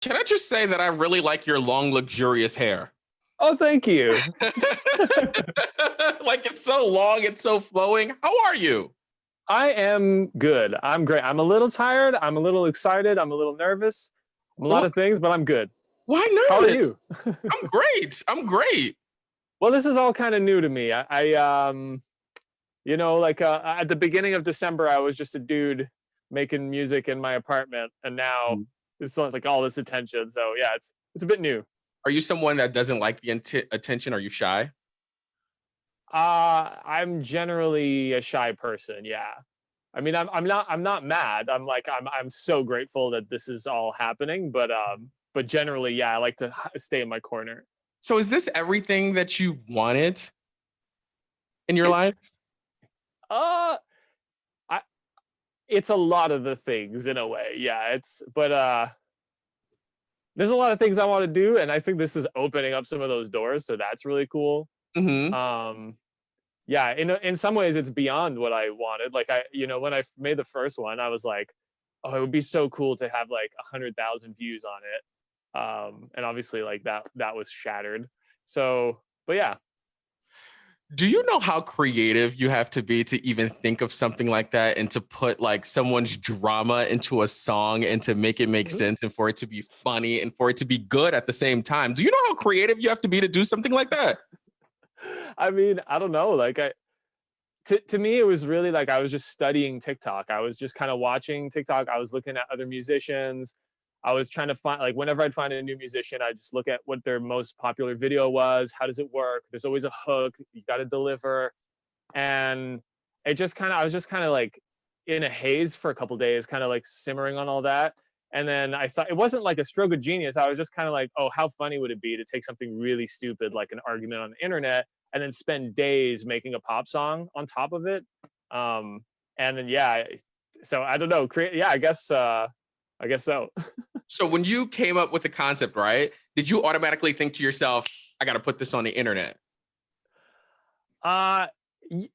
Can I just say that I really like your long, luxurious hair? Oh, thank you. Like it's so long, it's so flowing. How are you? I am good. I'm great. I'm a little tired. I'm a little excited. I'm a little nervous. I'm a lot What? of things, but I'm good. Why How are nervous? you? I'm great. I'm great. Well, this is all kind of new to me. Like at the beginning of December, I was just a dude making music in my apartment, and now Mhm. it's like all this attention. So yeah, it's a bit new. Are you someone that doesn't like the attention? Are you shy? I'm generally a shy person. Yeah. I mean, I'm not mad. I'm so grateful that this is all happening, but generally, yeah, I like to stay in my corner. So is this everything that you wanted in your life? Uh, I It's a lot of the things in a way. Yeah, there's a lot of things I want to do, and I think this is opening up some of those doors, so that's really cool. Hmm. Um, yeah, in some ways it's beyond what I wanted. Like when I made the first one, I was like, oh, it would be so cool to have like 100,000 views on it. And obviously like that was shattered. So, but yeah. Do you know how creative you have to be to even think of something like that and to put like someone's drama into a song and to make it make Mhm. sense and for it to be funny and for it to be good at the same time? Do you know how creative you have to be to do something like that? I mean, I don't know. To me, it was really like I was just studying TikTok. I was just kind of watching TikTok. I was looking at other musicians. I was trying to find like whenever I'd find a new musician, I just look at what their most popular video was. How does it work? There's always a hook. You got to deliver. And I was just kind of like in a haze for a couple days, kind of like simmering on all that. And then I thought it wasn't like a stroke of genius. I was just kind of like, oh, how funny would it be to take something really stupid like an argument on the internet and then spend days making a pop song on top of it. Um, and then yeah, so I don't know. Create, yeah, I guess so. So when you came up with the concept, right? Did you automatically think to yourself, I got to put this on the internet? Uh,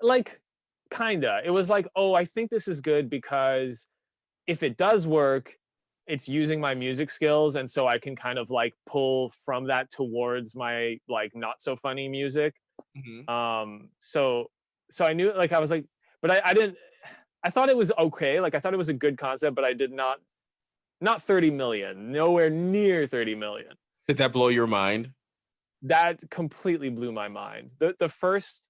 like kinda. It was like, oh, I think this is good because if it does work, it's using my music skills, and so I can kind of like pull from that towards my like not so funny music. Hmm. So I knew like I was like, but I didn't. I thought it was okay. Like I thought it was a good concept, but I did not 30 million, nowhere near 30 million. Did that blow your mind? That completely blew my mind. The first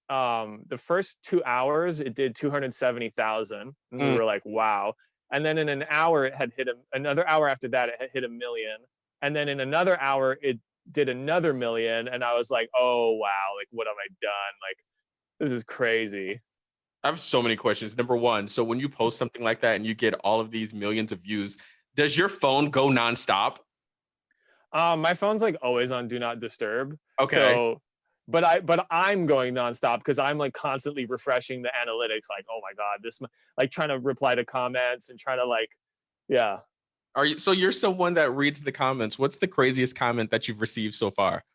2 hours it did 270,000, and we Mm. were like, wow. And then in an hour it had hit another hour after that it had hit a million, and then in another hour it did another million, and I was like, oh wow, like what have I done? Like this is crazy. I have so many questions. Number one, so when you post something like that and you get all of these millions of views, does your phone go nonstop? My phone's like always on do not disturb. Okay. So, but I'm going nonstop because I'm like constantly refreshing the analytics. Like, oh my god, like trying to reply to comments and trying to like, yeah. Are you so you're someone that reads the comments? What's the craziest comment that you've received so far?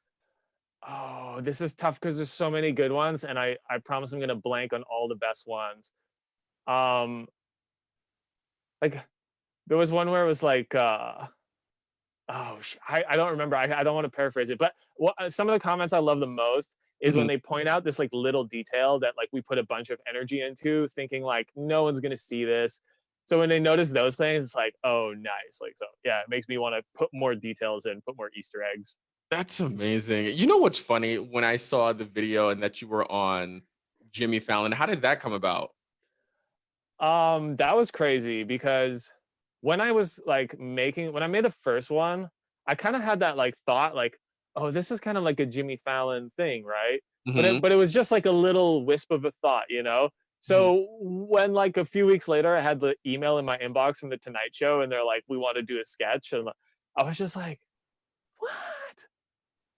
Oh, this is tough because there's so many good ones, and I promise I'm gonna blank on all the best ones. Um, like there was one where it was like, I don't remember. I don't want to paraphrase it, but some of the comments I love the most is when Mhm. they point out this like little detail that like we put a bunch of energy into, thinking like no one's gonna see this. So when they notice those things, it's like, oh, nice. Like so, yeah, it makes me want to put more details in, put more Easter eggs. That's amazing. You know what's funny? When I saw the video and that you were on Jimmy Fallon, how did that come about? That was crazy because when I made the first one, I kind of had that like thought, like, oh, this is kind of like a Jimmy Fallon thing, right? Mhm. But it was just like a little wisp of a thought, you know? Mhm. So when like a few weeks later I had the email in my inbox from the Tonight Show and they're like, we want to do a sketch, and I was just like, what?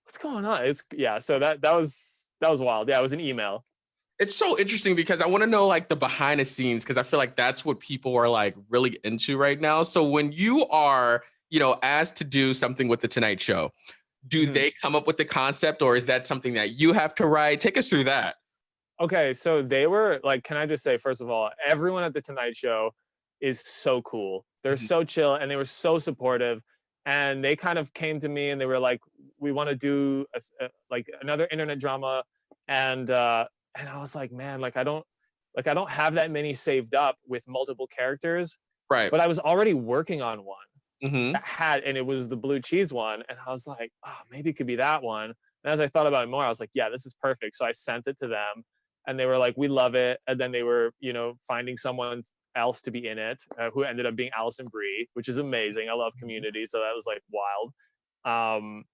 What's going on? It's yeah, so that was wild. Yeah, it was an email. It's so interesting because I want to know like the behind the scenes because I feel like that's what people are like really into right now. So when you are, asked to do something with the Tonight Show, do Mhm. they come up with the concept or is that something that you have to write? Take us through that. Okay, so they were like, can I just say, first of all, everyone at the Tonight Show is so cool. They're Mhm. so chill and they were so supportive. and they kind of came to me and they were like, we want to do like another internet drama. And I was like, man, I don't have that many saved up with multiple characters, Right. but I was already working on one Mm-hmm. that had, and it was the blue cheese one. And I was like, oh, maybe it could be that one. And as I thought about it more, I was like, yeah, this is perfect. So I sent it to them and they were like, we love it. And then they were, finding someone else to be in it, who ended up being Allison Brie, which is amazing. I love Community. So that was like wild. Um,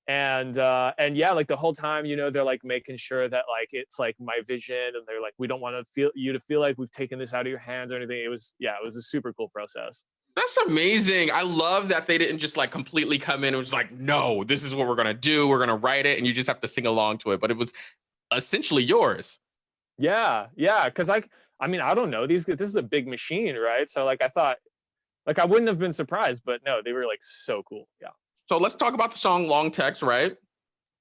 and yeah, like the whole time, they're like making sure that like it's like my vision, and they're like, we don't want to feel like we've taken this out of your hands or anything. It was a super cool process. That's amazing. I love that they didn't just like completely come in and was like, no, this is what we're gonna do. We're gonna write it, and you just have to sing along to it. But it was essentially yours. Yeah, because I mean, I don't know, this is a big machine, right? So like I thought, like I wouldn't have been surprised, but no, they were like so cool. Yeah, So let's talk about the song "Long Text," right?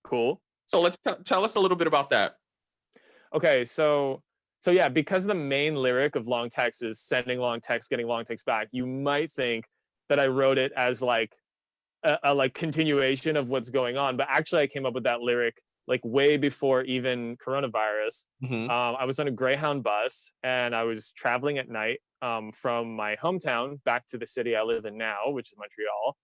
cool. So let's tell us a little bit about that. Okay, so yeah, because the main lyric of long text is sending long text, getting long text back, you might think that I wrote it as like a like continuation of what's going on, but actually I came up with that lyric like way before even coronavirus. Mm-hmm. I was on a Greyhound bus and I was traveling at night, from my hometown back to the city I live in now, which is Montreal.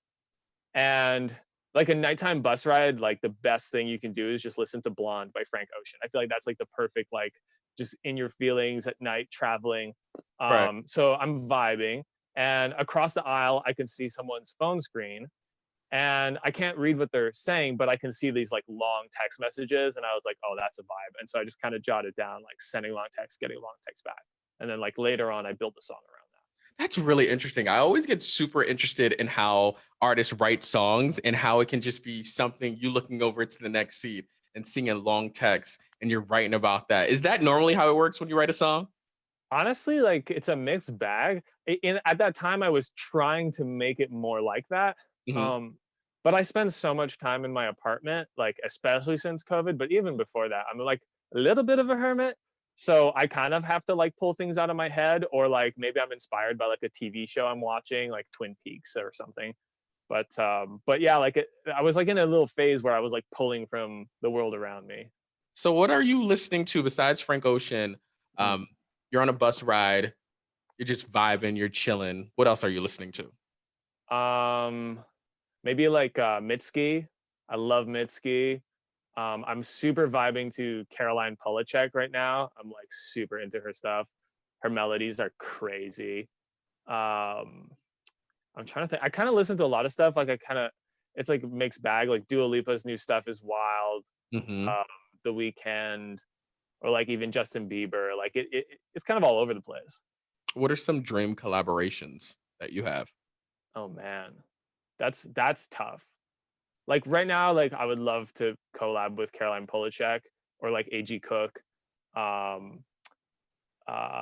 And like a nighttime bus ride, like the best thing you can do is just listen to Blonde by Frank Ocean. I feel like that's like the perfect, like just in your feelings at night traveling. Right. So I'm vibing, and across the aisle, I can see someone's phone screen, and I can't read what they're saying, but I can see these like long text messages. And I was like, oh, that's a vibe. And so I just kind of jotted down like sending long text, getting long text back. And then like later on, I built a song around that. That's really interesting. I always get super interested in how artists write songs and how it can just be something you looking over to the next seat and seeing a long text and you're writing about that. Is that normally how it works when you write a song? Honestly, like it's a mixed bag. At that time, I was trying to make it more like that. Hmm. Um, but I spend so much time in my apartment, like especially since COVID, but even before that, I'm like a little bit of a hermit. So I kind of have to like pull things out of my head, or like maybe I'm inspired by like a TV show I'm watching, like Twin Peaks or something. But yeah, I was like in a little phase where I was like pulling from the world around me. So what are you listening to besides Frank Ocean? Mm. Um, you're on a bus ride, you're just vibing, you're chilling. What else are you listening to? Um, Maybe like Mitski. I love Mitski. I'm super vibing to Caroline Polachek right now. I'm like super into her stuff. Her melodies are crazy. Um, I'm trying to think. I kind of listen to a lot of stuff. It's like a mixed bag. Like Dua Lipa's new stuff is wild. Hmm. Um, The Weeknd, or like even Justin Bieber. Like it's kind of all over the place. What are some dream collaborations that you have? Oh man, that's tough. Like right now, like I would love to collab with Caroline Polachek or like AG Cook. Um,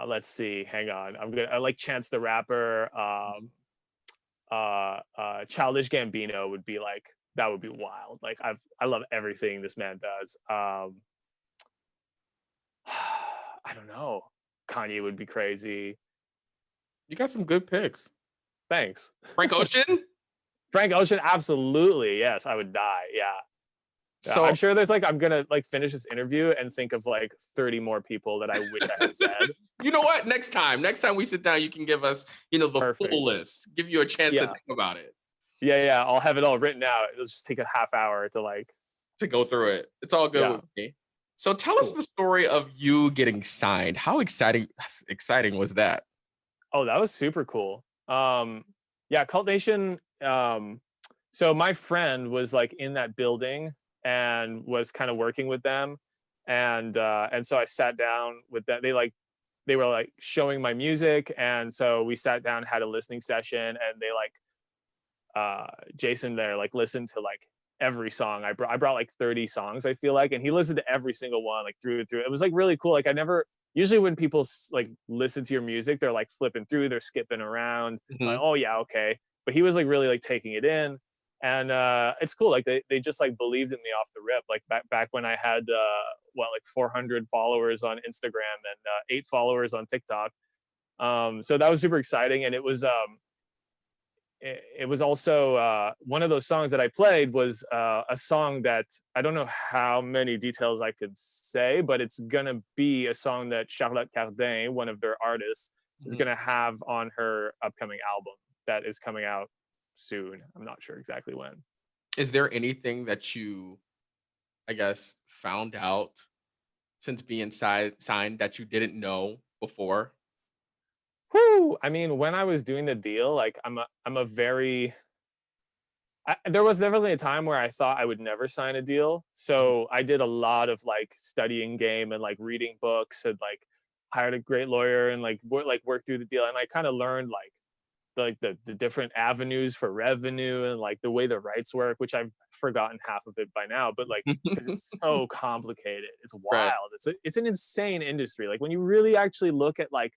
let's see, hang on. I like Chance the Rapper. Childish Gambino would be like, that would be wild. Like I love everything this man does. I don't know. Kanye would be crazy. You got some good picks. Thanks. Frank Ocean? Frank Ocean, absolutely. Yes, I would die. Yeah. Yeah, So I'm sure there's like, I'm gonna like finish this interview and think of like 30 more people that I wish I had said. you know what? Next time we sit down, you can give us, the Perfect. full list. Give you a chance to Yeah. think about it, Yeah. I'll have it all written out. It'll just take a half hour to like, to go through it. It's all good yeah, with me. So tell us cool. the story of you getting signed. How exciting was that? Oh, that was super cool. Yeah, Cult Nation. So my friend was like in that building and was kind of working with them, and so I sat down with them. They were like showing my music, and so we sat down, had a listening session, and they like Jason there like listened to like every song. I brought like 30 songs, I feel like, and he listened to every single one like through and through. It was like really cool. Like I never usually when people like listen to your music, they're like flipping through, they're skipping around, like Mhm. oh yeah, okay. But he was like really like taking it in, and it's cool. Like they just like believed in me off the rip. Like back when I had like 400 followers on Instagram and 8 followers on TikTok. So that was super exciting, and it was it was also one of those songs that I played was a song that I don't know how many details I could say, but it's gonna be a song that Charlotte Cardin, one of their artists, is Mhm. gonna have on her upcoming album that is coming out soon. I'm not sure exactly when. Is there anything that you, I guess, found out since being signed that you didn't know before? Whoo! I mean, when I was doing the deal, like I'm a very there was definitely a time where I thought I would never sign a deal. Mhm. So I did a lot of like studying game and like reading books and like hired a great lawyer and like work through the deal. And I kind of learned the different avenues for revenue and like the way the rights work, which I've forgotten half of it by now, but like because it's so complicated. It's Right. wild. It's an insane industry. Like when you really actually look at like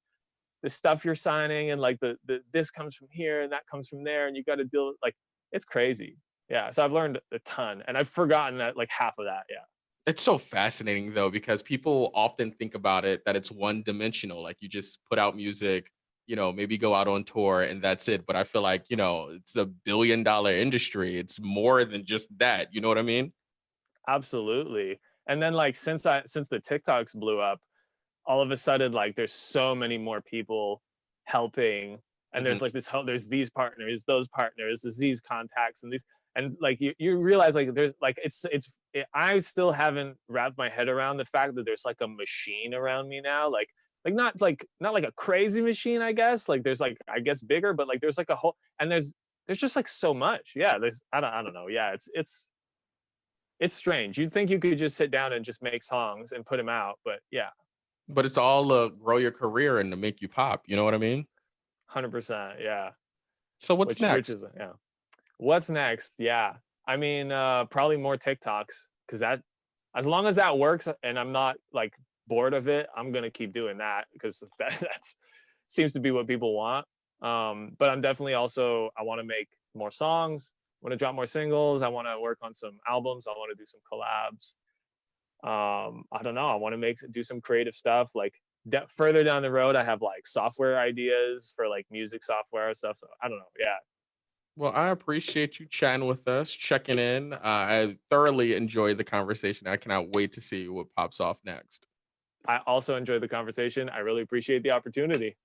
the stuff you're signing and like the this comes from here and that comes from there and you got to deal like it's crazy. Yeah, so I've learned a ton and I've forgotten that like half of that. Yeah, It's so fascinating though, because people often think about it that it's one dimensional. Like you just put out music, maybe go out on tour and that's it. But I feel like, it's a $1 billion industry. It's more than just that. You know what I mean? absolutely. And then like since the TikToks blew up, all of a sudden like there's so many more people helping and Mhm. there's like this whole there's these partners, those partners, there's these contacts and these and like you realize like there's like I still haven't wrapped my head around the fact that there's like a machine around me now not like a crazy machine I guess like there's like I guess bigger but like there's like a whole and there's just like so much yeah there's I don't know yeah it's strange you'd think you could just sit down and just make songs and put them out but yeah But it's all to grow your career and to make you pop. You know what I mean? 100%, yeah. So what's Which next? is yeah. What's next? Yeah. I mean, probably more TikToks because that, as long as that works and I'm not like bored of it, I'm gonna keep doing that because that's seems to be what people want. But I'm definitely also I want to make more songs. I want to drop more singles. I want to work on some albums. I want to do some collabs. I don't know. I want to do some creative stuff. Like further down the road, I have like software ideas for like music software and stuff. So I don't know. Yeah, Well, I appreciate you chatting with us, checking in. I thoroughly enjoyed the conversation. I cannot wait to see what pops off next. I also enjoyed the conversation. I really appreciate the opportunity.